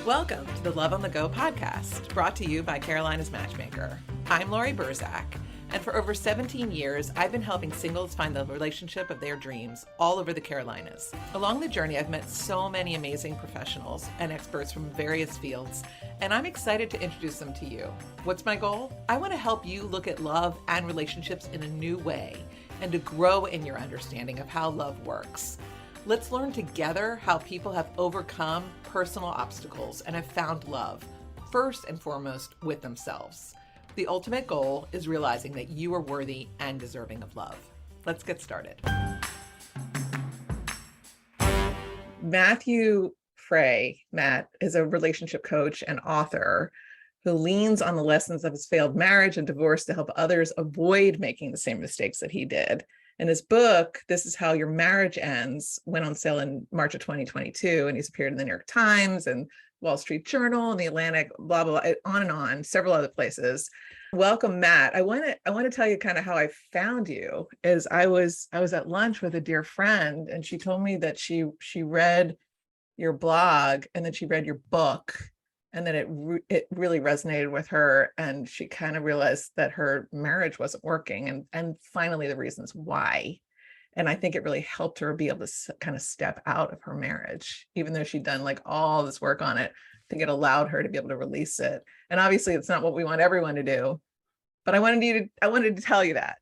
Welcome to the Love on the Go podcast, brought to you by Carolina's Matchmaker. I'm Laurie, and for over 17 years, I've been helping singles find the relationship of their dreams all over the Carolinas. Along the journey, I've met so many amazing professionals and experts from various fields, and I'm excited to introduce them to you. What's my goal? I want to help you look at love and relationships in a new way and to grow in your understanding of how love works. Let's learn together how people have overcome personal obstacles and have found love, first and foremost with themselves. The ultimate goal is realizing that you are worthy and deserving of love. Let's get started. Matthew Fray, Matt, is a relationship coach and author who leans on the lessons of his failed marriage and divorce to help others avoid making the same mistakes that he did. And his book, This Is How Your Marriage Ends, went on sale in March of 2022, and he's appeared in the New York Times and Wall Street Journal and the Atlantic, blah, blah, blah, on and on, several other places. Welcome, Matt. I want to tell you kind of how I found you. Is I was at lunch with a dear friend, and she told me that she read your blog and then she read your book, and that it really resonated with her, and she kind of realized that her marriage wasn't working, and finally the reasons why. And I think it really helped her be able to kind of step out of her marriage, even though she'd done like all this work on it. I think it allowed her to be able to release it. And obviously it's not what we want everyone to do, but I wanted to tell you that.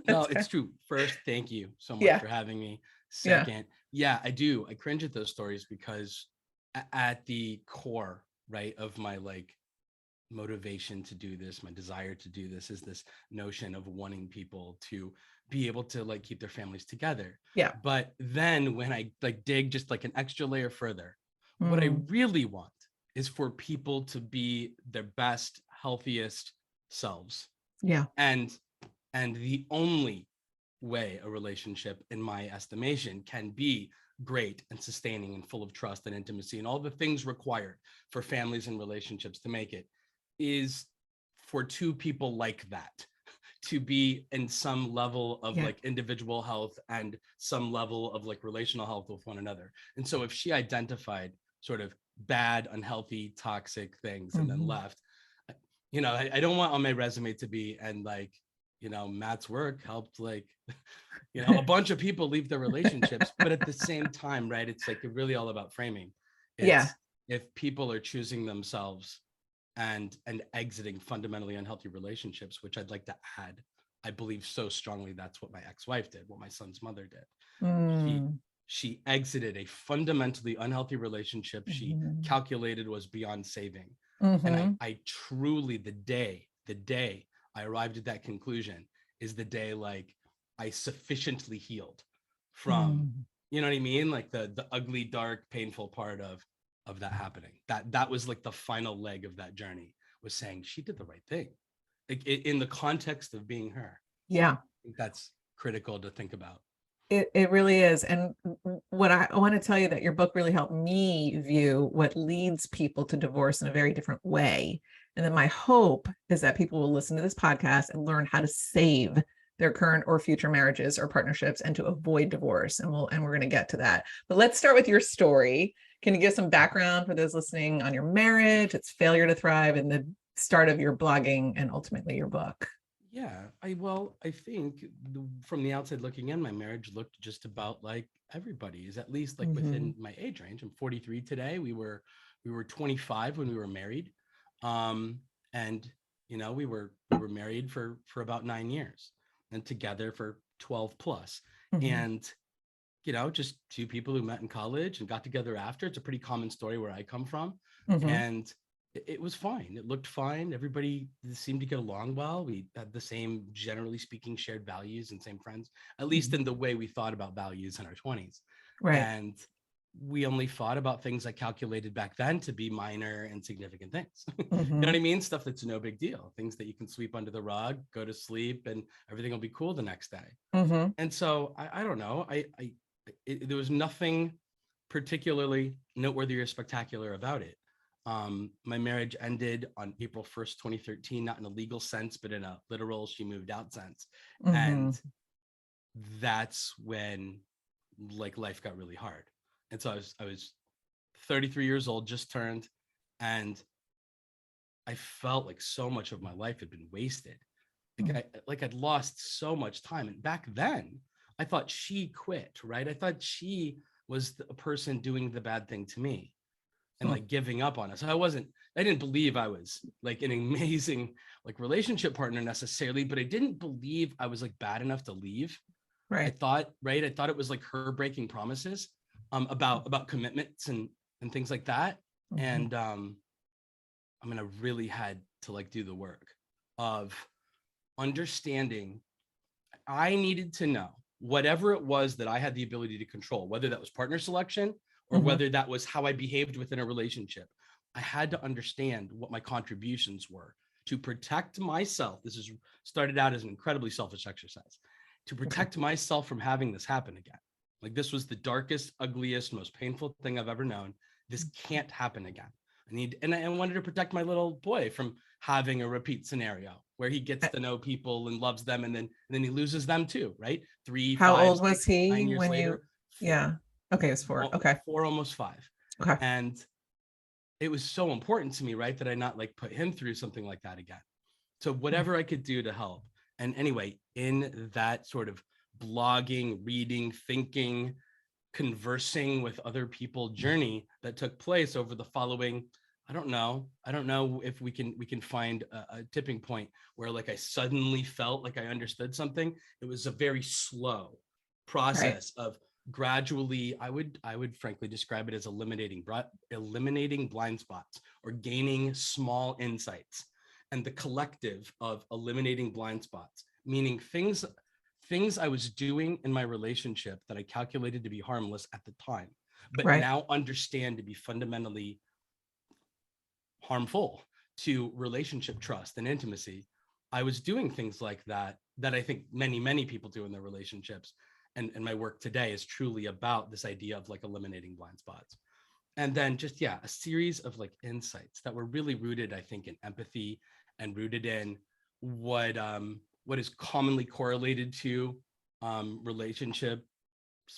No, it's true. First, thank you so much for having me. Second, I do. I cringe at those stories because at the core, right, of my like motivation to do this, my desire to do this, is this notion of wanting people to be able to like keep their families together. Yeah. But then when I like dig just like an extra layer further, what I really want is for people to be their best, healthiest selves. Yeah. And the only way a relationship, in my estimation, can be great and sustaining and full of trust and intimacy and all the things required for families and relationships to make it, is for two people like that to be in some level of like individual health and some level of like relational health with one another. And so if she identified sort of bad, unhealthy, toxic things and then left, you know, I don't want on my resume to be, and like, you know, Matt's work helped like, you know, a bunch of people leave their relationships. But at the same time, right, it's like really all about framing. It's, if people are choosing themselves and exiting fundamentally unhealthy relationships, which I'd like to add, I believe so strongly that's what my ex-wife did, what my son's mother did. She exited a fundamentally unhealthy relationship she calculated was beyond saving. And I truly, the day I arrived at that conclusion is the day like I sufficiently healed from, you know what I mean? Like the ugly, dark, painful part of that happening. That was like the final leg of that journey, was saying she did the right thing, like in the context of being her. Yeah. I think that's critical to think about. It really is. And what I want to tell you, that your book really helped me view what leads people to divorce in a very different way. And then my hope is that people will listen to this podcast and learn how to save their current or future marriages or partnerships and to avoid divorce. And we're going to get to that. But let's start with your story. Can you give some background for those listening on your marriage, its failure to thrive, and the start of your blogging and ultimately your book? Yeah, I think from the outside looking in, my marriage looked just about like everybody's, at least like within my age range. I'm 43 today. We were 25 when we were married. And you know, we were married for about 9 years and together for 12 plus. And you know, just two people who met in college and got together after. It's a pretty common story where I come from. And it was fine. It looked fine. Everybody seemed to get along well. We had the same, generally speaking, shared values and same friends, at least in the way we thought about values in our 20s. Right. And we only thought about things I calculated back then to be minor and significant things. You know what I mean? Stuff that's no big deal. Things that you can sweep under the rug, go to sleep, and everything will be cool the next day. And so I don't know. There was nothing particularly noteworthy or spectacular about it. My marriage ended on April 1st, 2013, not in a legal sense, but in a literal she moved out sense. And that's when like life got really hard. And so I was 33 years old, just turned, And I felt like so much of my life had been wasted. Like I'd lost so much time. And back then, I thought she quit, right? I thought she was the person doing the bad thing to me and like giving up on us. I didn't believe I was like an amazing like relationship partner necessarily, but I didn't believe I was like bad enough to leave. I Right. thought, right? I thought it was like her breaking promises about commitments and things like that. And I mean, I really had to like do the work of understanding. I needed to know whatever it was that I had the ability to control, whether that was partner selection or whether that was how I behaved within a relationship. I had to understand what my contributions were to protect myself. This is started out as an incredibly selfish exercise to protect myself from having this happen again. Like this was the darkest, ugliest, most painful thing I've ever known. This can't happen again. I wanted to protect my little boy from having a repeat scenario where he gets to know people and loves them, and then he loses them too, right? 3, How 5, old was 6, he 9 years when later, you, 4, yeah. Okay, it's 4. Okay. 4, almost 5. Okay. And it was so important to me, right, that I not like put him through something like that again. So whatever I could do to help. And anyway, in that sort of blogging, reading, thinking, conversing with other people journey that took place over the following, I don't know if we can find a tipping point where like I suddenly felt like I understood something. It was a very slow process of gradually, I would frankly describe it as eliminating blind spots or gaining small insights. And the collective of eliminating blind spots, meaning things I was doing in my relationship that I calculated to be harmless at the time, but now understand to be fundamentally harmful to relationship trust and intimacy. I was doing things like that I think many people do in their relationships. And my work today is truly about this idea of like eliminating blind spots. And then just, a series of like insights that were really rooted, I think, in empathy and rooted in what is commonly correlated to relationships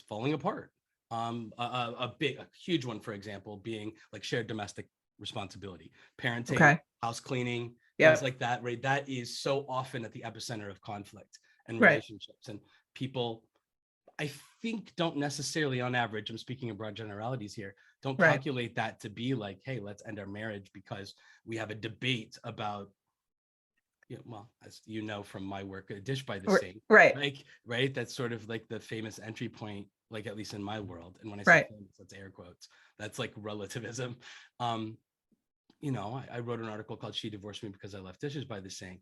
falling apart. A huge one, for example, being like shared domestic responsibility, parenting, house cleaning, things like that, right? That is so often at the epicenter of conflict and relationships. And people, I think, don't necessarily, on average, I'm speaking in broad generalities here, don't calculate that to be like, hey, let's end our marriage because we have a debate about, well, as you know from my work, a dish by the sink, right? That's sort of like the famous entry point, like at least in my world. And when I say famous, that's air quotes. That's like relativism. I wrote an article called "She Divorced Me Because I Left Dishes by the Sink."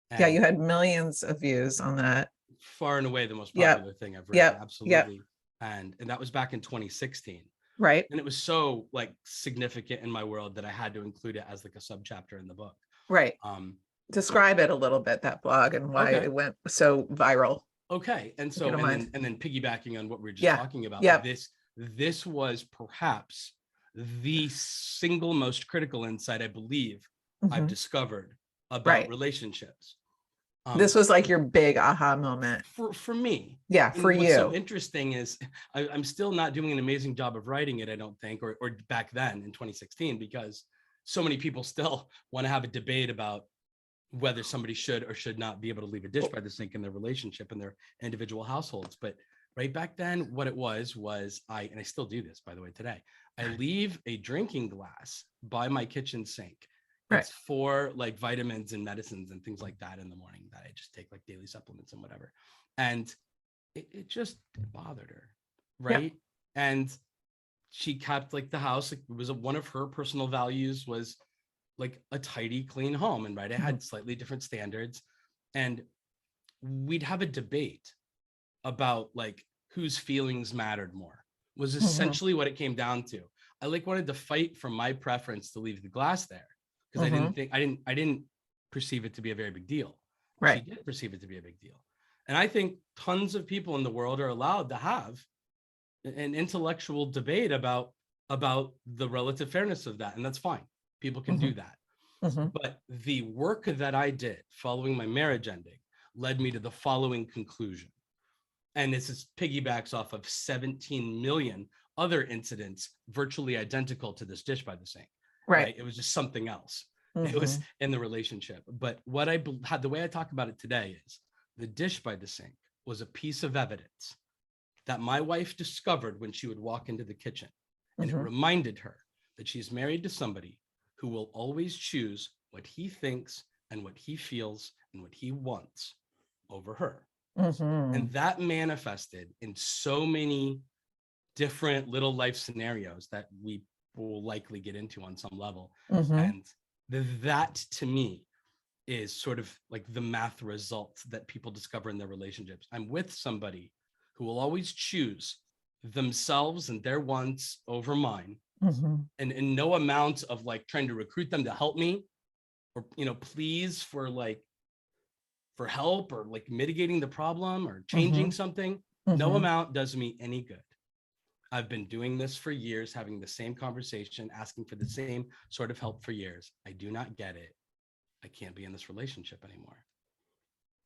And you had millions of views on that. Far and away the most popular thing I've written. Absolutely. And that was back in 2016. Right. And it was so like significant in my world that I had to include it as like a subchapter in the book. Right. Describe it a little bit, that blog, and why it went so viral. Okay. And so, and then piggybacking on what we were just talking about, this was perhaps the single most critical insight I believe I've discovered about relationships. This was like your big aha moment for me. Yeah, for you. What's so interesting is I'm still not doing an amazing job of writing it, I don't think, or back then in 2016, because so many people still want to have a debate about whether somebody should or should not be able to leave a dish by the sink in their relationship and their individual households. But right back then, what it was and I still do this, by the way, today, I leave a drinking glass by my kitchen sink. It's for like vitamins and medicines and things like that in the morning that I just take, like daily supplements and whatever. And it just bothered her. Right. And she kept like the house. It was one of her personal values was like a tidy, clean home. And I had slightly different standards. And we'd have a debate about like whose feelings mattered more, was essentially what it came down to. I like wanted to fight for my preference to leave the glass there. Because I didn't perceive it to be a very big deal. She did perceive it to be a big deal. And I think tons of people in the world are allowed to have an intellectual debate about the relative fairness of that. And that's fine. People can do that. But the work that I did following my marriage ending led me to the following conclusion. And this is piggybacks off of 17 million other incidents virtually identical to this dish by the sink. Right. It was just something else. It Mhm. was in the relationship. But what I had, the way I talk about it today is the dish by the sink was a piece of evidence that my wife discovered when she would walk into the kitchen. And it Mhm. reminded her that she's married to somebody who will always choose what he thinks and what he feels and what he wants over her. Mhm. And that manifested in so many different little life scenarios that we will likely get into on some level. Mhm. And that to me is sort of like the math result that people discover in their relationships. I'm with somebody who will always choose themselves and their wants over mine. Mhm. And no amount of like trying to recruit them to help me or, please for help or like mitigating the problem or changing Mhm. something. No Mhm. amount does me any good. I've been doing this for years, having the same conversation, asking for the same sort of help for years. I do not get it. I can't be in this relationship anymore.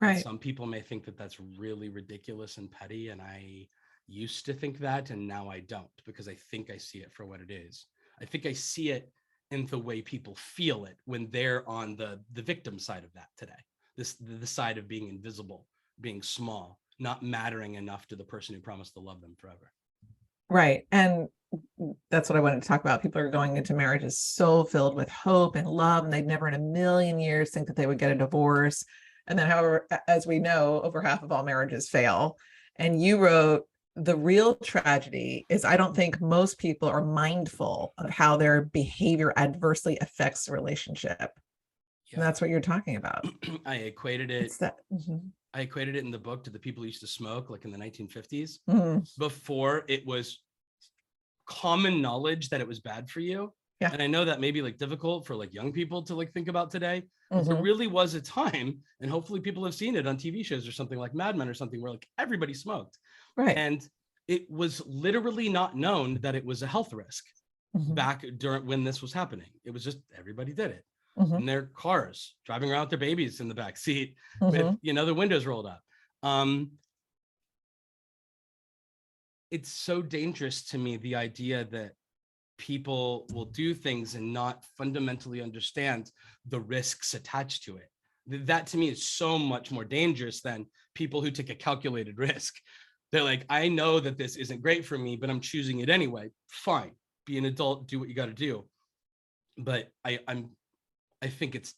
And Right. some people may think that that's really ridiculous and petty. And I used to think that, and now I don't, because I think I see it for what it is. I think I see it in the way people feel it when they're on the victim side of that today. The side of being invisible, being small, not mattering enough to the person who promised to love them forever. Right. And that's what I wanted to talk about. People are going into marriages so filled with hope and love, and they'd never in a million years think that they would get a divorce. And then, however, as we know, over half of all marriages fail. And you wrote, the real tragedy is I don't think most people are mindful of how their behavior adversely affects the relationship. And Yeah. that's what you're talking about. I equated it. It's that. Mhm. I equated it in the book to the people who used to smoke, like in the 1950s, Mhm. before it was common knowledge that it was bad for you. Yeah. And I know that may be like difficult for like young people to like think about today, but there Mhm. really was a time, and hopefully people have seen it on TV shows or something like Mad Men or something, where like everybody smoked. Right. And it was literally not known that it was a health risk Mhm. back during when this was happening. It was just everybody did it Mhm. in their cars, driving around with their babies in the back seat with, Mhm. the windows rolled up. It's so dangerous to me, the idea that people will do things and not fundamentally understand the risks attached to it. That to me is so much more dangerous than people who take a calculated risk. They're like, I know that this isn't great for me, but I'm choosing it anyway. Fine, be an adult, do what you got to do. But I think it's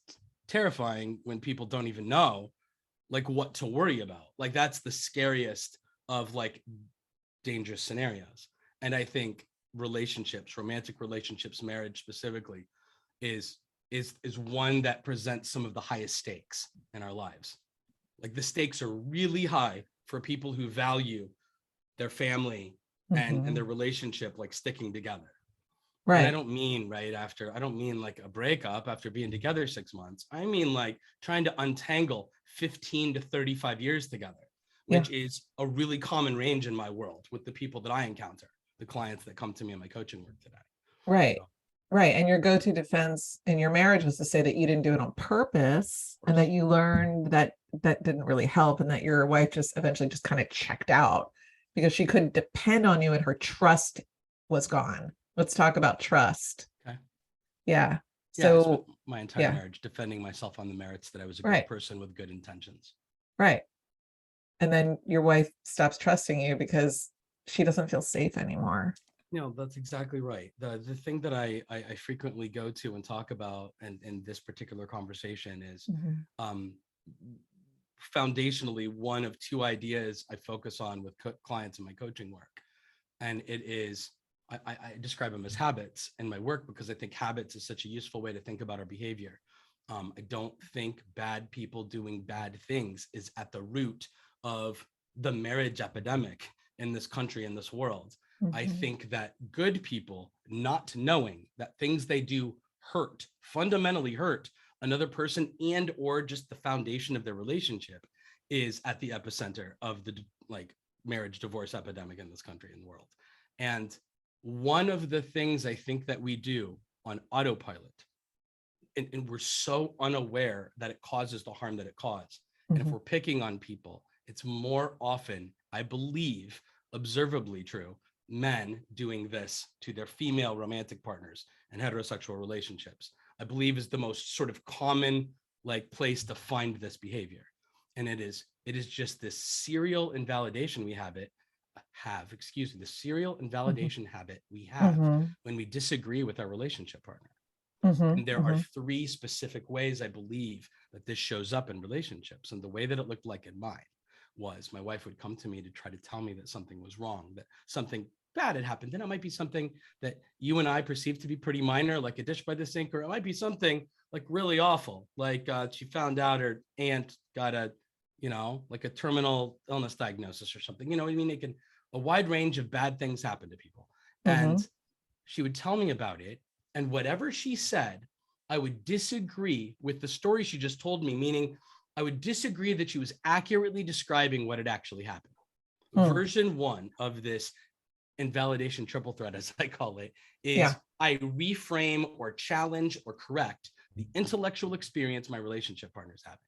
terrifying when people don't even know like what to worry about. Like that's the scariest of like dangerous scenarios. And I think relationships, romantic relationships, marriage specifically, is one that presents some of the highest stakes in our lives. Like the stakes are really high for people who value their family and their Mhm. relationship, like sticking together. And I Right. don't mean I don't mean like a breakup after being together 6 months. I mean like trying to untangle 15 to 35 years together, Yeah. which is a really common range in my world with the people that I encounter, the clients that come to me in my coaching work today. Right. So, Right. And your go-to defense in your marriage was to say that you didn't do it on purpose and that you learned that that didn't really help and that your wife just eventually just kind of checked out because she couldn't depend on you and her trust was gone. Let's talk about trust. okay. Yeah. Yeah, I spent So, my entire yeah. marriage defending myself on the merits that I was a good Right. person with good intentions. Right. And then your wife stops trusting you because she doesn't feel safe anymore. That's exactly right. The thing that I frequently go to and talk about and in this particular conversation is Mhm. um, foundationally one of two ideas I focus on with clients in my coaching work. And it is, I describe them as habits in my work because I think habits is such a useful way to think about our behavior. I don't think bad people doing bad things is at the root of the marriage epidemic in this country, in this world. I Mhm. think that good people not knowing that things they do hurt, fundamentally hurt another person and or just the foundation of their relationship is at the epicenter of the like marriage divorce epidemic in this country and the world. And one of the things I think that we do on autopilot, and we're so unaware that it causes the harm that it caused. And if Mhm. we're picking on people, it's more often, I believe, observably true, men doing this to their female romantic partners and heterosexual relationships, I believe is the most sort of common like place to find this behavior. And it is just this serial invalidation we have, the serial invalidation habit we have when we disagree with our relationship partner. And there are three specific ways I believe that this shows up in relationships. And the way that it looked like in mine was my wife would come to me to try to tell me that something was wrong, that something bad had happened. And it might be something that you and I perceive to be pretty minor, like a dish by the sink, or it might be something like really awful. Like she found out her aunt got a, like a terminal illness diagnosis or something. You know what I mean? A wide range of bad things happen to people. And she would tell me about it. And whatever she said, I would disagree with the story she just told me, meaning I would disagree that she was accurately describing what had actually happened. Version one of this invalidation triple threat, as I call it, is I reframe or challenge or correct the intellectual experience my relationship partner is having.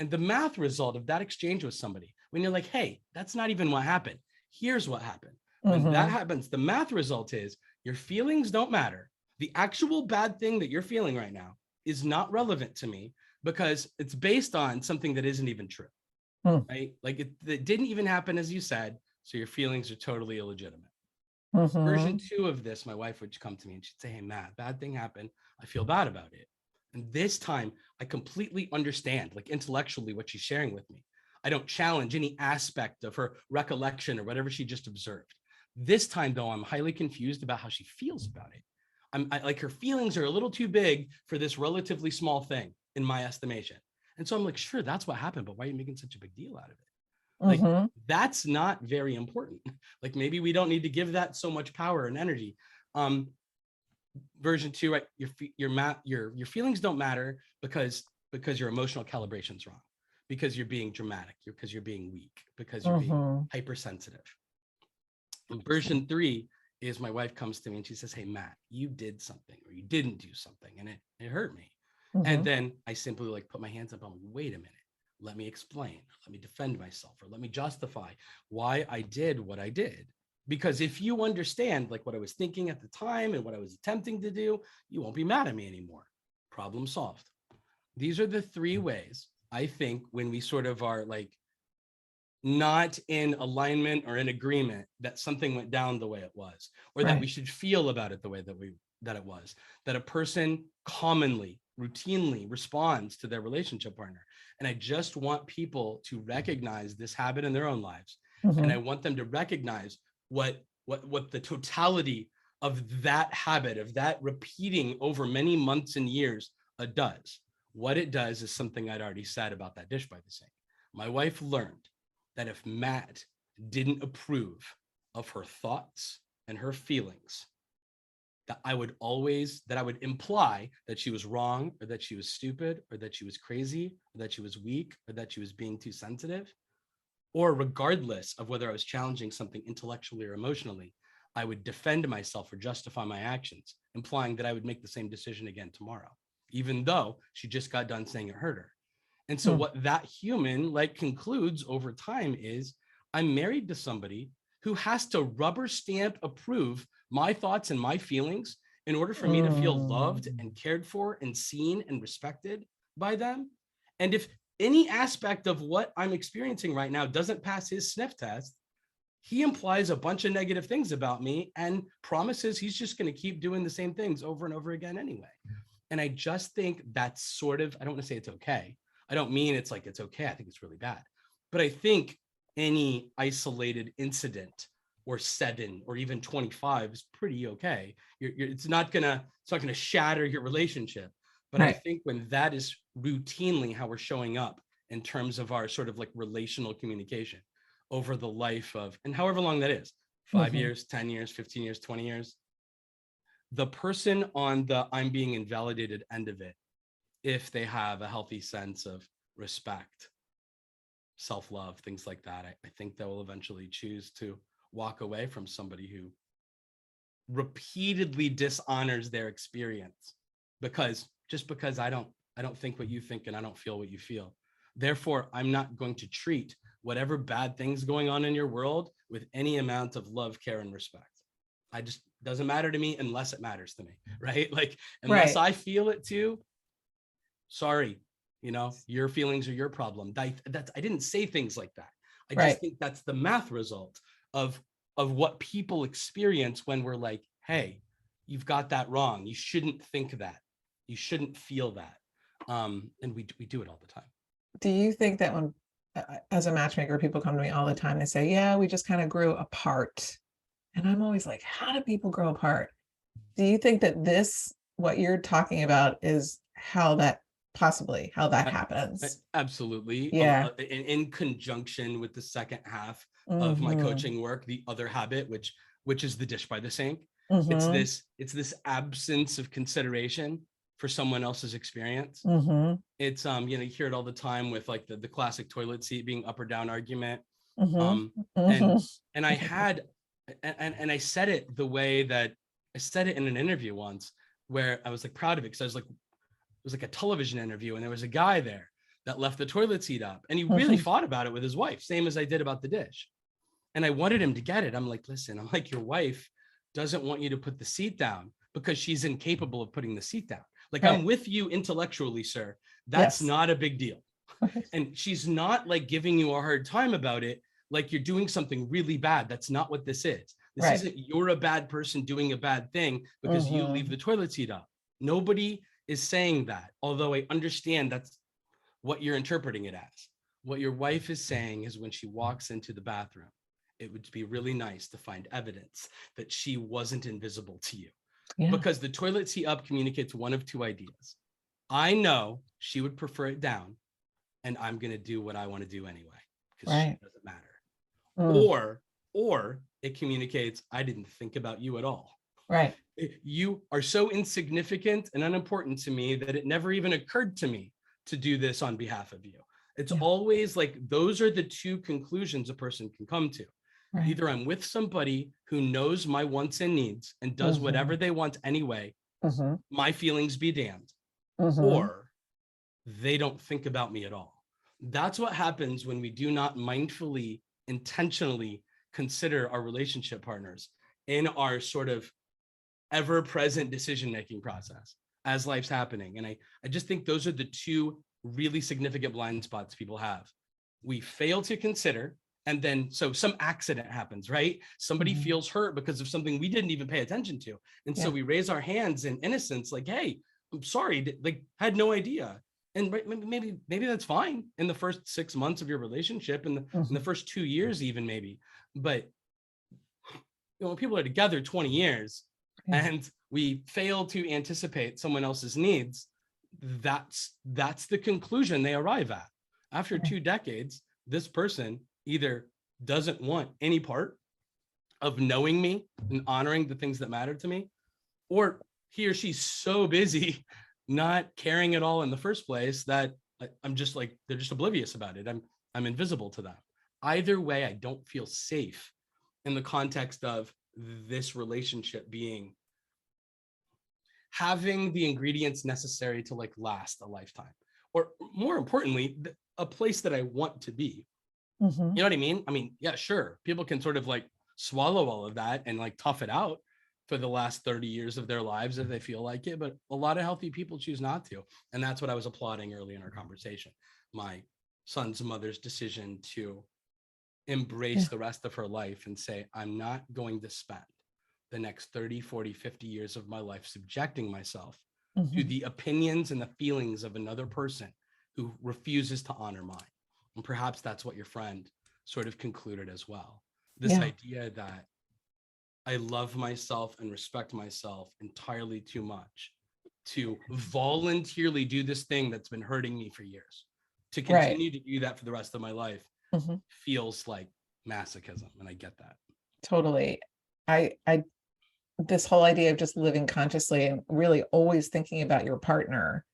And the math result of that exchange with somebody, when you're like, hey, that's not even what happened. Here's what happened. When that happens, the math result is your feelings don't matter. The actual bad thing that you're feeling right now is not relevant to me because it's based on something that isn't even true, right? Like it didn't even happen as you said, so your feelings are totally illegitimate. Version two of this, my wife would come to me and she'd say, hey, Matt, bad thing happened. I feel bad about it. And this time I completely understand, like intellectually, what she's sharing with me. I don't challenge any aspect of her recollection or whatever she just observed. This time, though, I'm highly confused about how she feels about it. I like her feelings are a little too big for this relatively small thing in my estimation. And so I'm like, sure, that's what happened, but why are you making such a big deal out of it? Like, that's not very important. Like, maybe we don't need to give that so much power and energy. Version two, right? Your feelings don't matter because your emotional calibration's wrong, because you're being dramatic, because you're being weak, because you're being hypersensitive. And version three is my wife comes to me and she says, hey, Matt, you did something or you didn't do something and it hurt me. And then I simply like put my hands up on, wait a minute, let me explain, let me defend myself, or let me justify why I did what I did. Because if you understand like what I was thinking at the time and what I was attempting to do, you won't be mad at me anymore. Problem solved. These are the three ways I think when we sort of are like not in alignment or in agreement that something went down the way it was, or that we should feel about it the way that it was, that a person commonly, routinely responds to their relationship partner. And I just want people to recognize this habit in their own lives. And I want them to recognize what the totality of that habit, of that repeating over many months and years does. What it does is something I'd already said about that dish by the sink. My wife learned that if Matt didn't approve of her thoughts and her feelings, that I would imply that she was wrong, or that she was stupid, or that she was crazy, or that she was weak, or that she was being too sensitive, or regardless of whether I was challenging something intellectually or emotionally, I would defend myself or justify my actions, implying that I would make the same decision again tomorrow, even though she just got done saying it hurt her. And so what that human like concludes over time is I'm married to somebody who has to rubber stamp approve my thoughts and my feelings in order for me to feel loved and cared for and seen and respected by them. And if any aspect of what I'm experiencing right now doesn't pass his sniff test, he implies a bunch of negative things about me and promises he's just going to keep doing the same things over and over again anyway. And I just think that's sort of, I don't want to say it's okay. I don't mean it's like it's okay. I think it's really bad. But I think any isolated incident or 7 or even 25 is pretty okay. It's not gonna shatter your relationship. But I think when that is routinely how we're showing up in terms of our sort of like relational communication over the life of, and however long that is, 5 years, 10 years, 15 years, 20 years, the person on the I'm being invalidated end of it, if they have a healthy sense of respect, self-love, things like that, I think they will eventually choose to walk away from somebody who repeatedly dishonors their experience because I don't think what you think and I don't feel what you feel. Therefore, I'm not going to treat whatever bad things going on in your world with any amount of love, care, and respect. I just, doesn't matter to me unless it matters to me, right? Like, unless Right. I feel it too, sorry, your feelings are your problem. I didn't say things like that. I just Right. think that's the math result of what people experience when we're like, hey, you've got that wrong. You shouldn't think that. You shouldn't feel that. And we do it all the time. Do you think that when, as a matchmaker, people come to me all the time, they say, yeah, we just kind of grew apart. And I'm always like, how do people grow apart? Do you think that what you're talking about is how that happens? Absolutely. Yeah. In conjunction with the second half of my Mm-hmm. coaching work, the other habit, which is the dish by the sink. It's Mm-hmm. this absence of consideration for someone else's experience. Mm-hmm. It's you hear it all the time with like the classic toilet seat being up or down argument. Mm-hmm. And Mm-hmm. I had and I said it the way that I said it in an interview once, where I was like proud of it, because I was like, it was like a television interview, and there was a guy there that left the toilet seat up, and he really fought about it with his wife, same as I did about the dish. And I wanted him to get it. I'm like, listen, I'm like, your wife doesn't want you to put the seat down because she's incapable of putting the seat down. Like, Right. I'm with you intellectually, sir. That's Yes. not a big deal. And she's not like giving you a hard time about it, like you're doing something really bad. That's not what this is. This Right. isn't you're a bad person doing a bad thing because you leave the toilet seat up. Nobody is saying that, although I understand that's what you're interpreting it as. What your wife is saying is, when she walks into the bathroom, it would be really nice to find evidence that she wasn't invisible to you. Yeah. Because the toilet seat up communicates one of two ideas. I know she would prefer it down, and I'm going to do what I want to do anyway, because Right. she doesn't matter. Or it communicates, I didn't think about you at all. Right. You are so insignificant and unimportant to me that it never even occurred to me to do this on behalf of you. It's always like, those are the two conclusions a person can come to. Right. Either I'm with somebody who knows my wants and needs and does whatever they want anyway, my feelings be damned, or they don't think about me at all. That's what happens when we do not mindfully, intentionally consider our relationship partners in our sort of ever-present decision-making process as life's happening. And I just think those are the two really significant blind spots people have. We fail to consider, and then so some accident happens, right? Somebody feels hurt because of something we didn't even pay attention to. And so we raise our hands in innocence, like, hey, I'm sorry, like, had no idea. And maybe that's fine in the first 6 months of your relationship, in the first 2 years, even maybe. But when people are together 20 years and we fail to anticipate someone else's needs, that's the conclusion they arrive at. After 2 decades, this person either doesn't want any part of knowing me and honoring the things that matter to me, or he or she's so busy not caring at all in the first place that I'm just like, they're just oblivious about it. I'm invisible to them. Either way, I don't feel safe in the context of this relationship having the ingredients necessary to like last a lifetime, or more importantly, a place that I want to be. You know what I mean? I mean, yeah, sure. People can sort of like swallow all of that and like tough it out for the last 30 years of their lives if they feel like it. But a lot of healthy people choose not to. And that's what I was applauding early in our conversation. My son's mother's decision to embrace the rest of her life and say, I'm not going to spend the next 30, 40, 50 years of my life subjecting myself to the opinions and the feelings of another person who refuses to honor mine. And perhaps that's what your friend sort of concluded as well. This idea that I love myself and respect myself entirely too much to voluntarily do this thing that's been hurting me for years, to continue to do that for the rest of my life, feels like masochism. And I get that. Totally. I this whole idea of just living consciously and really always thinking about your partner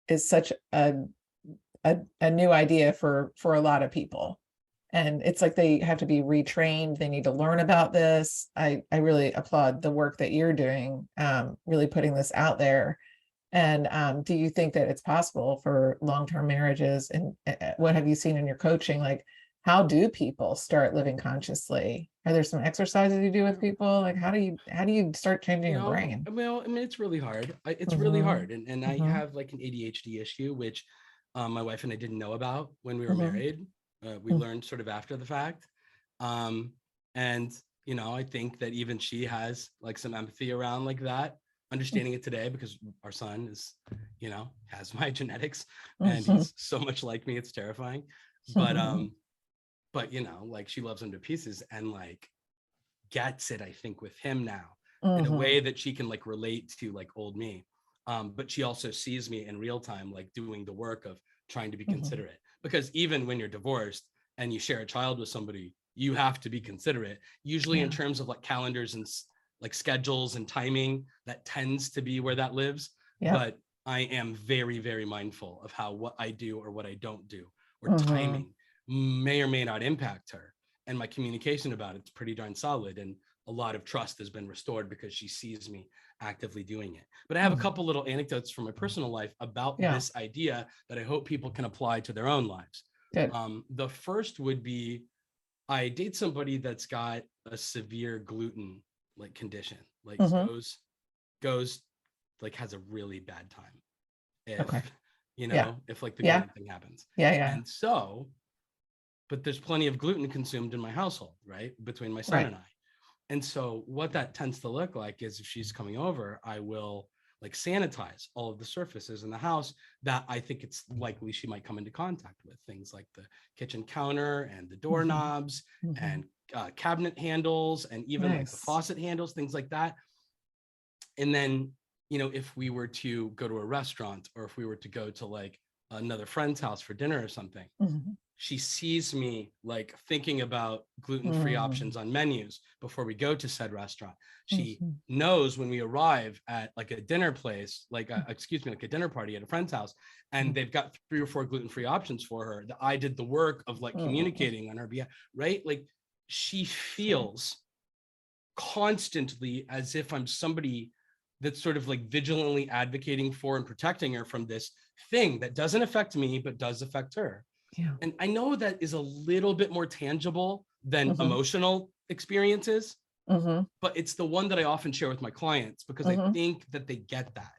is such a new idea for a lot of people. And it's like they have to be retrained. They need to learn about this. I really applaud the work that you're doing, really putting this out there. And do you think that it's possible for long-term marriages? And what have you seen in your coaching? Like, how do people start living consciously? Are there some exercises you do with people? Like how do you start changing your brain? Well, I mean, it's really hard. It's really Mm-hmm. hard. And I Mm-hmm. have like an ADHD issue, which my wife and I didn't know about when we were Mm-hmm. married. We learned sort of after the fact. Um, and, I think that even she has like some empathy around like that, understanding it today because our son is, has my genetics and Mm-hmm. he's so much like me. It's terrifying. But like she loves him to pieces and like gets it, I think, with him now in a Mm-hmm. way that she can like relate to like old me. But she also sees me in real time, like doing the work of trying to be Mm-hmm. considerate. Because even when you're divorced and you share a child with somebody, you have to be considerate, usually in Yeah. terms of like calendars and like schedules and timing. That tends to be where that lives. Yep. But I am very, very mindful of how what I do or what I don't do or Mm-hmm. timing may or may not impact her. And my communication about it's pretty darn solid. And a lot of trust has been restored because she sees me actively doing it. But I have a Mm-hmm. couple little anecdotes from my personal life about Yeah. this idea that I hope people can apply to their own lives. Good. The first would be I date somebody that's got a severe gluten like condition, like Mm-hmm. goes like has a really bad time if Okay. Yeah. if like the Yeah. gluten thing happens. Yeah. Yeah. And so, but there's plenty of gluten consumed in my household, right? Between my son Right. and I. And so what that tends to look like is if she's coming over, I will like sanitize all of the surfaces in the house that I think it's likely she might come into contact with. Things like the kitchen counter and the Mm-hmm. doorknobs Mm-hmm. and cabinet handles and even like the Nice. faucet handles, things like that. And then, if we were to go to a restaurant or if we were to go to like another friend's house for dinner or something, Mm-hmm. she sees me like thinking about gluten-free Mm-hmm. options on menus before we go to said restaurant. She Mm-hmm. knows when we arrive at like a dinner place, like like a dinner party at a friend's house, and they've got 3 or 4 gluten-free options for her, that I did the work of like Mm-hmm. communicating on her behalf, right? Like she feels constantly as if I'm somebody that's sort of like vigilantly advocating for and protecting her from this thing that doesn't affect me, but does affect her. Yeah. And I know that is a little bit more tangible than Mm-hmm. emotional experiences, Mm-hmm. but it's the one that I often share with my clients because I Mm-hmm. think that they get that.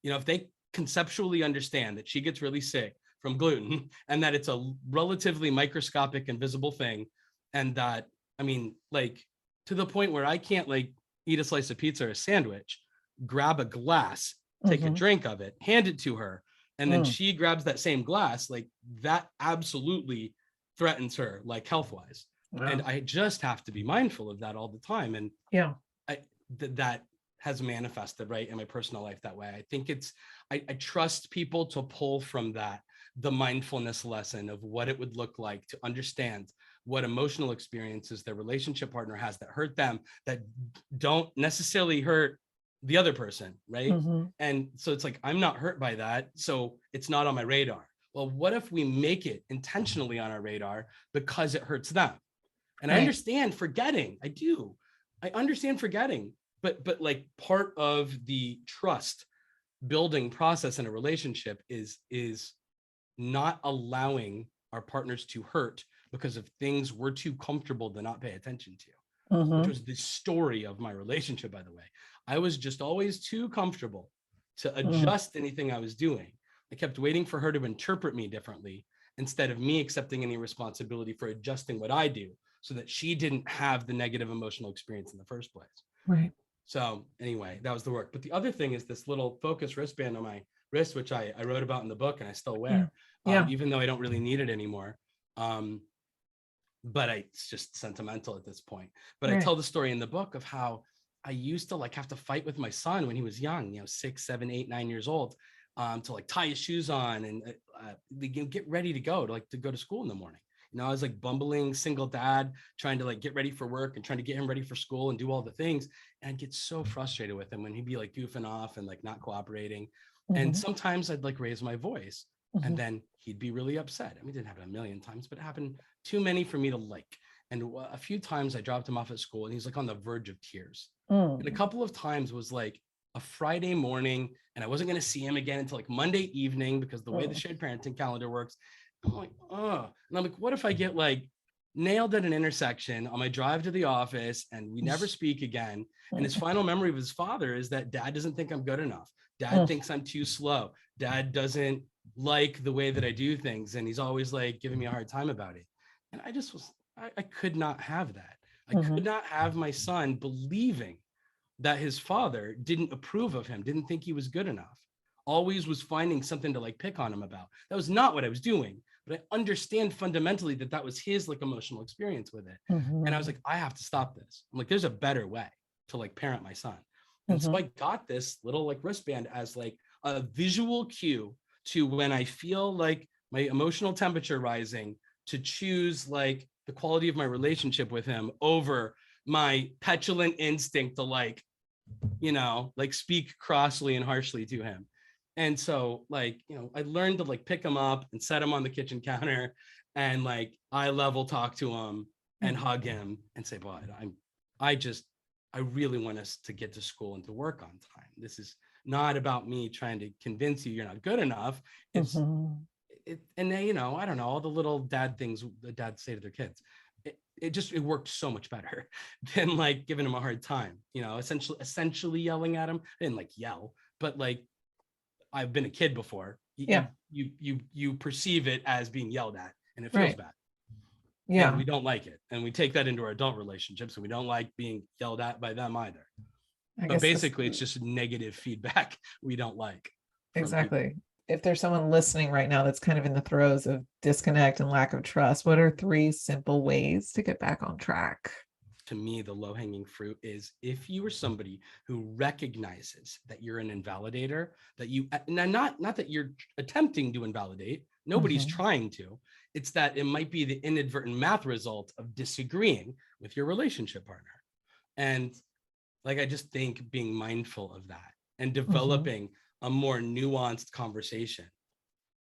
If they conceptually understand that she gets really sick from gluten and that it's a relatively microscopic and visible thing, and that, I mean, like to the point where I can't like eat a slice of pizza or a sandwich, grab a glass, take a Mm-hmm. drink of it, hand it to her, and then Mm. she grabs that same glass, like that absolutely threatens her, like health wise. And Wow. I just have to be mindful of that all the time. And Yeah. I that has manifested right in my personal life that way. I think I trust people to pull from that the mindfulness lesson of what it would look like to understand what emotional experiences their relationship partner has that hurt them, that don't necessarily hurt the other person, right? Mm-hmm. And so it's like I'm not hurt by that, so it's not on my radar. Well, what if we make it intentionally on our radar because it hurts them? And I Right. understand forgetting. I do. I understand forgetting, but like part of the trust building process in a relationship is not allowing our partners to hurt because of things we're too comfortable to not pay attention to, which Mm-hmm. was the story of my relationship, by the way. I was just always too comfortable to Mm. adjust anything I was doing. I kept waiting for her to interpret me differently instead of me accepting any responsibility for adjusting what I do so that she didn't have the negative emotional experience in the first place. Right. So anyway, that was the work. But the other thing is this little focus wristband on my wrist, which I wrote about in the book and I still Yeah. wear, Yeah. even though I don't really need it anymore. Um, but it's just sentimental at this point. But I Right. tell the story in the book of how I used to like have to fight with my son when he was young, 6, 7, 8, 9 years old, to like tie his shoes on and get ready to go to go to school in the morning. I was like bumbling single dad trying to like get ready for work and trying to get him ready for school and do all the things. And I'd get so frustrated with him when he'd be like goofing off and like not cooperating. And Mm-hmm. sometimes I'd like raise my voice Mm-hmm. and then he'd be really upset. I mean, it didn't happen a million times, but it happened too many for me to like. And a few times I dropped him off at school and he's like on the verge of tears. And a Mm. couple of times was like a Friday morning and I wasn't going to see him again until like Monday evening because the way the Mm. shared parenting calendar works. I'm like, oh, and I'm like, what if I get like nailed at an intersection on my drive to the office, and we never speak again. And his final memory of his father is that dad doesn't think I'm good enough. Dad thinks I'm too slow. Dad doesn't like the way that I do things. And he's always like giving me a hard time about it. And I could not have that. I could not have my son believing that his father didn't approve of him, didn't think he was good enough, always was finding something to like pick on him about. That was not what I was doing. But I understand fundamentally that was his like emotional experience with it. And I was like, I have to stop this. I'm like, there's a better way to like parent my son. And so I got this little like wristband as like a visual cue to when I feel like my emotional temperature rising, to choose like the quality of my relationship with him over my petulant instinct to like, you know, like speak crossly and harshly to him. And so like, you know, I learned to like pick him up and set him on the kitchen counter and like eye level talk to him and hug him and say, bud, I really want us to get to school and to work on time. This is not about me trying to convince you you're not good enough. It's and they, you know, I don't know, all the little dad things that dads say to their kids. It worked so much better than like giving him a hard time, you know, essentially yelling at him. I didn't like yell, but like, I've been a kid before. You perceive it as being yelled at and it feels bad. Yeah. And we don't like it. And we take that into our adult relationships and we don't like being yelled at by them either. But basically it's just negative feedback we don't like. Exactly. If there's someone listening right now that's kind of in the throes of disconnect and lack of trust, what are 3 simple ways to get back on track? To me, the low-hanging fruit is if you are somebody who recognizes that you're an invalidator, that you, not that you're attempting to invalidate, nobody's trying to, it's that it might be the inadvertent math result of disagreeing with your relationship partner. And like, I just think being mindful of that and developing a more nuanced conversation.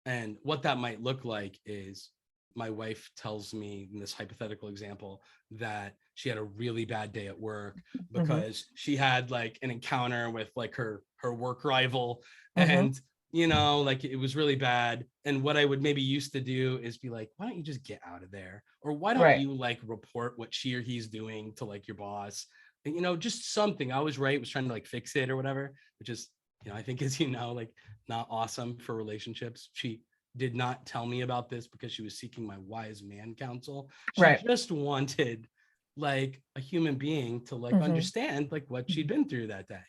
And what that might look like is my wife tells me in this hypothetical example that she had a really bad day at work because she had like an encounter with like her work rival and, you know, like it was really bad. And what I would maybe used to do is be like, why don't you just get out of there? Or why don't you like report what she or he's doing to like your boss? And, you know, just something. I was trying to like fix it or whatever, which is, you know, I think is, you know, like not awesome for relationships. She did not tell me about this because she was seeking my wise man counsel. She just wanted like a human being to like understand like what she'd been through that day.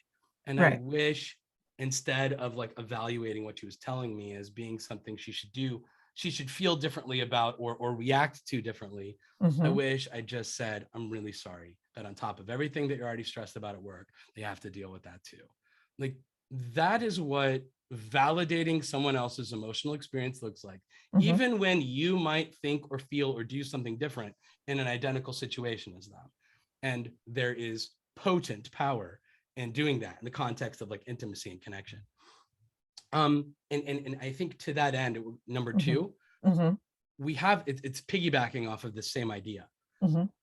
And I wish instead of like evaluating what she was telling me as being something she should do, she should feel differently about or react to differently. I wish I just said, I'm really sorry that on top of everything that you're already stressed about at work, they have to deal with that too. Like that is what validating someone else's emotional experience looks like, even when you might think or feel or do something different in an identical situation as them. And there is potent power in doing that in the context of like intimacy and connection. And I think to that end, number 2, we have it's piggybacking off of the same idea.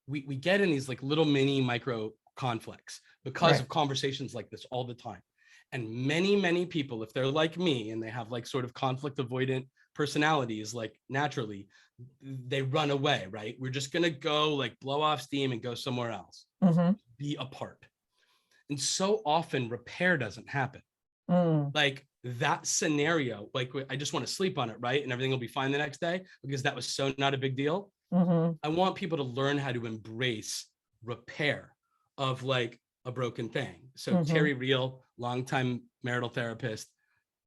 We get in these like little mini micro conflicts because of conversations like this all the time. And many people, if they're like me and they have like sort of conflict avoidant personalities, like naturally they run away, right? We're just going to go like blow off steam and go somewhere else, be apart. And so often repair doesn't happen. Like that scenario, like I just want to sleep on it, right? And everything will be fine the next day because that was so not a big deal. I want people to learn how to embrace repair of like a broken thing. So Terry Real, longtime marital therapist,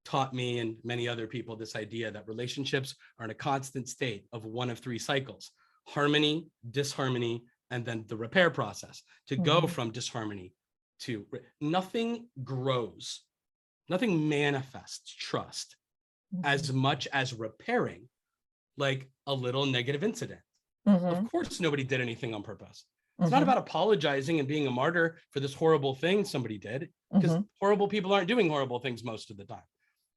taught me and many other people this idea that relationships are in a constant state of one of 3 cycles: harmony, disharmony, and then the repair process to go from disharmony to nothing grows, nothing manifests trust as much as repairing like a little negative incident. Of course, nobody did anything on purpose. It's not about apologizing and being a martyr for this horrible thing somebody did, because horrible people aren't doing horrible things most of the time.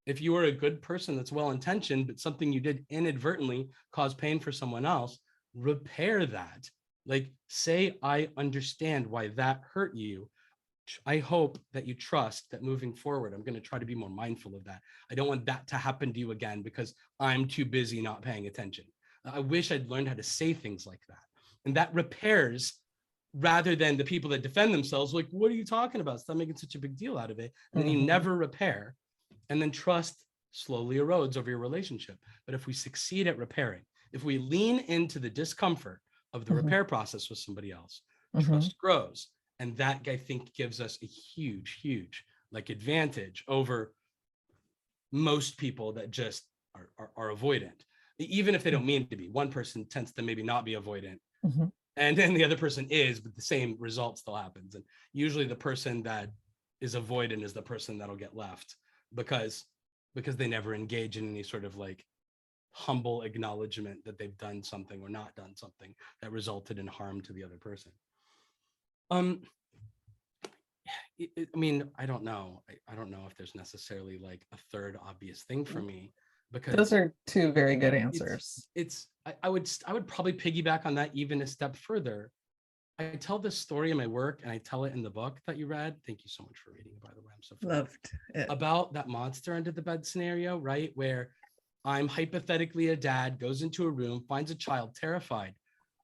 If you are a good person that's well-intentioned, but something you did inadvertently caused pain for someone else, repair that. Like, say, I understand why that hurt you. I hope that you trust that moving forward, I'm going to try to be more mindful of that. I don't want that to happen to you again because I'm too busy not paying attention. I wish I'd learned how to say things like that. And that repairs, rather than the people that defend themselves, like, what are you talking about? Stop making such a big deal out of it. And then you never repair. And then trust slowly erodes over your relationship. But if we succeed at repairing, if we lean into the discomfort of the repair process with somebody else, trust grows. And that, I think, gives us a huge, huge like advantage over most people that just are avoidant, even if they don't mean to be. One person tends to maybe not be avoidant, and then the other person is, but the same result still happens. And usually the person that is avoidant is the person that'll get left because they never engage in any sort of like humble acknowledgement that they've done something or not done something that resulted in harm to the other person. I mean, I don't know. I don't know if there's necessarily like a third obvious thing for me, because those are two very good answers. I would probably piggyback on that even a step further. I tell this story in my work, and I tell it in the book that you read. Thank you so much for reading it, by the way. I'm so loved it. About that monster under the bed scenario, right? Where I'm hypothetically a dad, goes into a room, finds a child terrified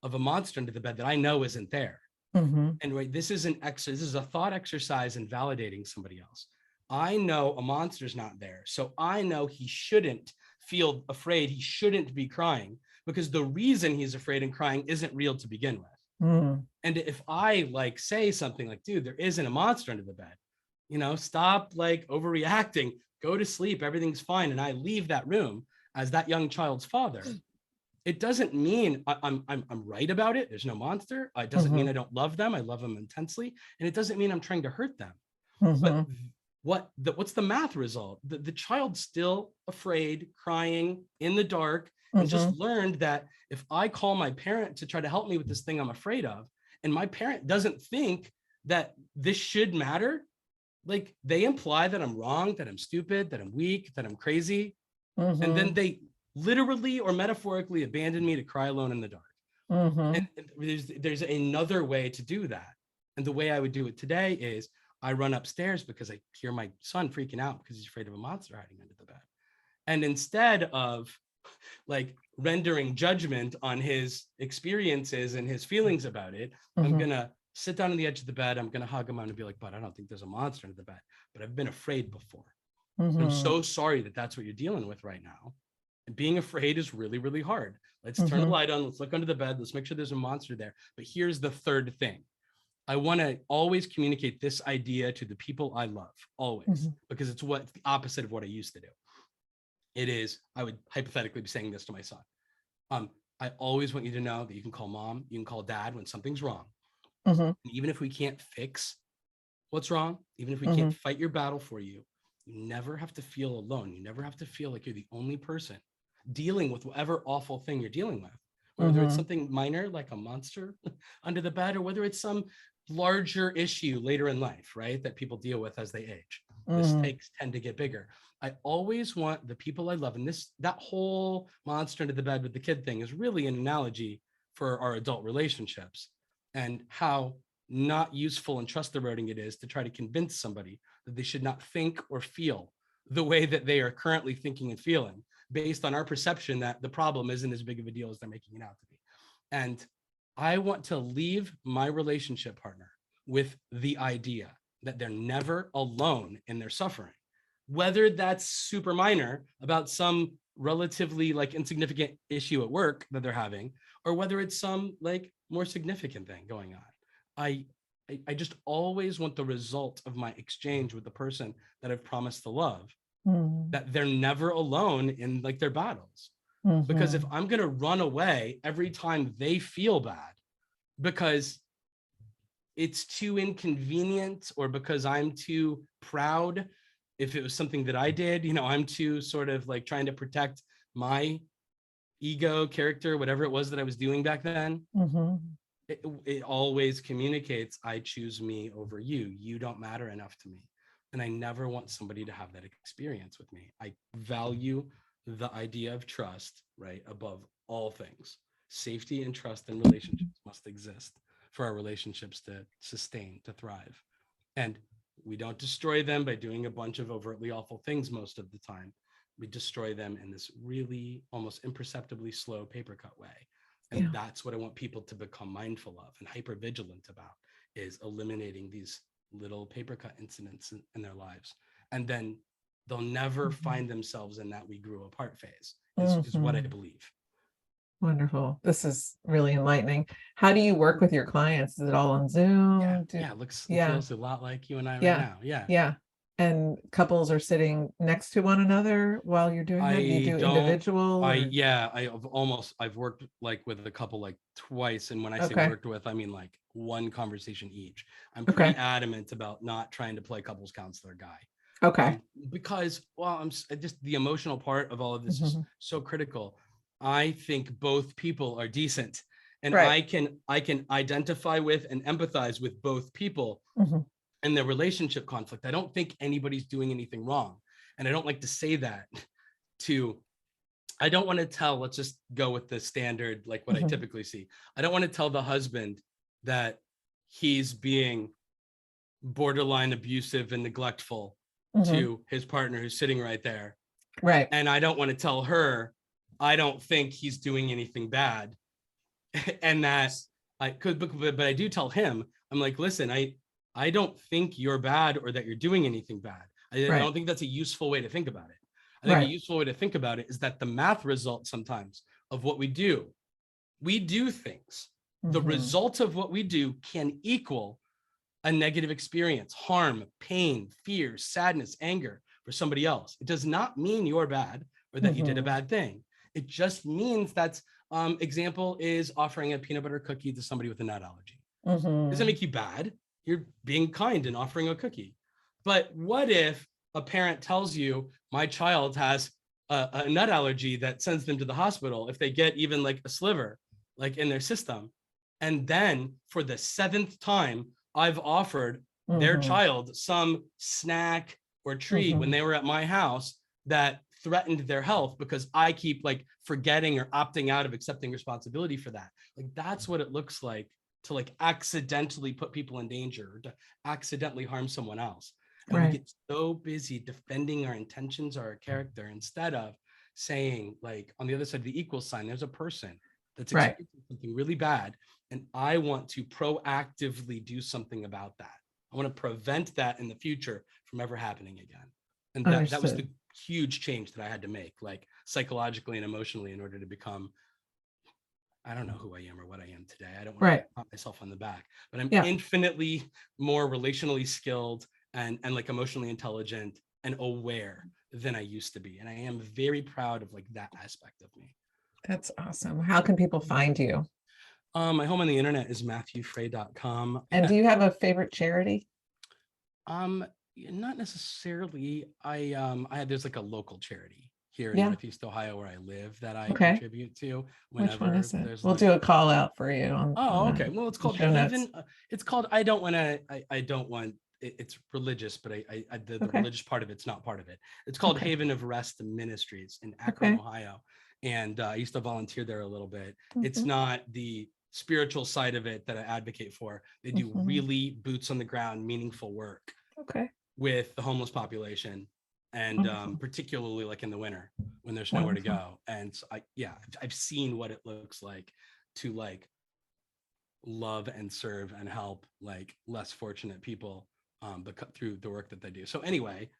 of a monster under the bed that I know isn't there. And right, this is a thought exercise in validating somebody else. I know a monster's not there, so I know he shouldn't feel afraid. He shouldn't be crying because the reason he's afraid and crying isn't real to begin with. And if I like say something like, dude, there isn't a monster under the bed, you know, stop like overreacting, go to sleep, everything's fine, and I leave that room as that young child's father, it doesn't mean I'm right about it. There's no monster. It doesn't mean I don't love them. I love them intensely. And it doesn't mean I'm trying to hurt them. But what's the math result? The child's still afraid, crying in the dark, and just learned that if I call my parent to try to help me with this thing I'm afraid of, and my parent doesn't think that this should matter, like they imply that I'm wrong, that I'm stupid, that I'm weak, that I'm crazy. And then they literally or metaphorically abandon me to cry alone in the dark. And there's another way to do that. And the way I would do it today is I run upstairs because I hear my son freaking out because he's afraid of a monster hiding under the bed. And instead of like rendering judgment on his experiences and his feelings about it, I'm gonna sit down on the edge of the bed. I'm gonna hug him and be like, but I don't think there's a monster under the bed, but I've been afraid before. I'm so sorry that that's what you're dealing with right now. And being afraid is really, really hard. Let's turn the light on. Let's look under the bed. Let's make sure there's a monster there. But here's the third thing. I want to always communicate this idea to the people I love, always, because it's the opposite of what I used to do. It is, I would hypothetically be saying this to my son. I always want you to know that you can call mom, you can call dad when something's wrong. And even if we can't fix what's wrong, even if we can't fight your battle for you, you never have to feel alone. You never have to feel like you're the only person dealing with whatever awful thing you're dealing with, whether it's something minor like a monster under the bed, or whether it's some larger issue later in life, right, that people deal with as they age. Mistakes tend to get bigger. I always want the people I love, and that whole monster under the bed with the kid thing is really an analogy for our adult relationships and how not useful and trust eroding it is to try to convince somebody that they should not think or feel the way that they are currently thinking and feeling, based on our perception that the problem isn't as big of a deal as they're making it out to be. And I want to leave my relationship partner with the idea that they're never alone in their suffering, whether that's super minor about some relatively like insignificant issue at work that they're having, or whether it's some like more significant thing going on. I just always want the result of my exchange with the person that I've promised to love, that they're never alone in like their battles. Because if I'm going to run away every time they feel bad because it's too inconvenient, or because I'm too proud, if it was something that I did, you know, I'm too sort of like trying to protect my ego, character, whatever it was that I was doing back then, it always communicates, I choose me over you. You don't matter enough to me. And I never want somebody to have that experience with me. I value the idea of trust, right, above all things. Safety and trust in relationships must exist for our relationships to sustain, to thrive. And we don't destroy them by doing a bunch of overtly awful things most of the time. We destroy them in this really almost imperceptibly slow paper cut way. And that's what I want people to become mindful of and hyper vigilant about, is eliminating these little paper cut incidents in their lives. And then they'll never find themselves in that we grew apart phase, is what I believe. Wonderful. This is really enlightening. How do you work with your clients? Is it all on Zoom? It feels a lot like you and I right now. Yeah. And couples are sitting next to one another while you're doing that? Do you do individual? I've worked like with a couple like twice. And when I say worked with, I mean like one conversation each. I'm pretty adamant about not trying to play couples counselor guy. Okay. Because, I'm just, the emotional part of all of this is so critical. I think both people are decent, and I can identify with and empathize with both people in their relationship conflict. I don't think anybody's doing anything wrong. And I don't like to say that I don't want to tell, let's just go with the standard, like what I typically see. I don't want to tell the husband that he's being borderline abusive and neglectful to his partner who's sitting right there. Right. And I don't want to tell her, I don't think he's doing anything bad. And that I could, but I do tell him, I'm like, listen, I don't think you're bad or that you're doing anything bad. I don't think that's a useful way to think about it. I think a useful way to think about it is that the math result sometimes of what we do things. The result of what we do can equal a negative experience, harm, pain, fear, sadness, anger for somebody else. It does not mean you're bad or that you did a bad thing. It just means that's, example is offering a peanut butter cookie to somebody with a nut allergy. It doesn't make you bad. You're being kind and offering a cookie. But what if a parent tells you, my child has a nut allergy that sends them to the hospital if they get even like a sliver, like in their system. And then for the 7th time, I've offered their child some snack or treat when they were at my house that threatened their health because I keep like forgetting or opting out of accepting responsibility for that. Like, that's what it looks like to like accidentally put people in danger or to accidentally harm someone else. And we get so busy defending our intentions or our character instead of saying, like, on the other side of the equal sign, there's a person that's experiencing something really bad. And I want to proactively do something about that. I want to prevent that in the future from ever happening again. And that was the huge change that I had to make, like psychologically and emotionally, in order to become, I don't know who I am or what I am today. I don't want to pat myself on the back, but I'm infinitely more relationally skilled and like emotionally intelligent and aware than I used to be. And I am very proud of like that aspect of me. That's awesome. How can people find you? My home on the internet is MatthewFray.com. And do you have a favorite charity? Not necessarily. There's like a local charity here in Northeast Ohio where I live that I contribute to. Which one is it? We'll do a call out for you. Okay. Well, it's called Haven. It's called, I don't want, it's religious, but the religious part of it's not part of it. It's called Haven of Rest Ministries in Akron, Ohio. And I used to volunteer there a little bit. It's not the spiritual side of it that I advocate for. They do really boots on the ground, meaningful work with the homeless population. And particularly like in the winter when there's nowhere to go. And so I've seen what it looks like to like love and serve and help like less fortunate people but through the work that they do. So anyway,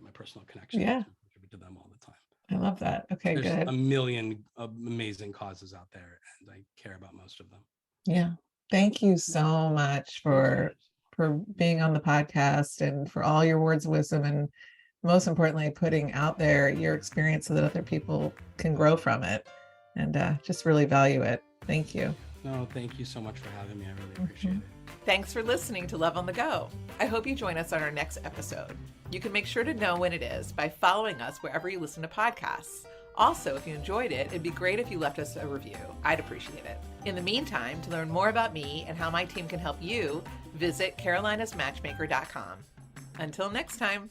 my personal connection. I contribute to them all the time. I love that. Okay, There's good. a million amazing causes out there, and I care about most of them. Yeah. Thank you so much for being on the podcast and for all your words of wisdom, and most importantly, putting out there your experience so that other people can grow from it, and just really value it. Thank you. No, thank you so much for having me. I really appreciate it. Thanks for listening to Love on the Go. I hope you join us on our next episode. You can make sure to know when it is by following us wherever you listen to podcasts. Also, if you enjoyed it, it'd be great if you left us a review. I'd appreciate it. In the meantime, to learn more about me and how my team can help you, visit carolinasmatchmaker.com. Until next time.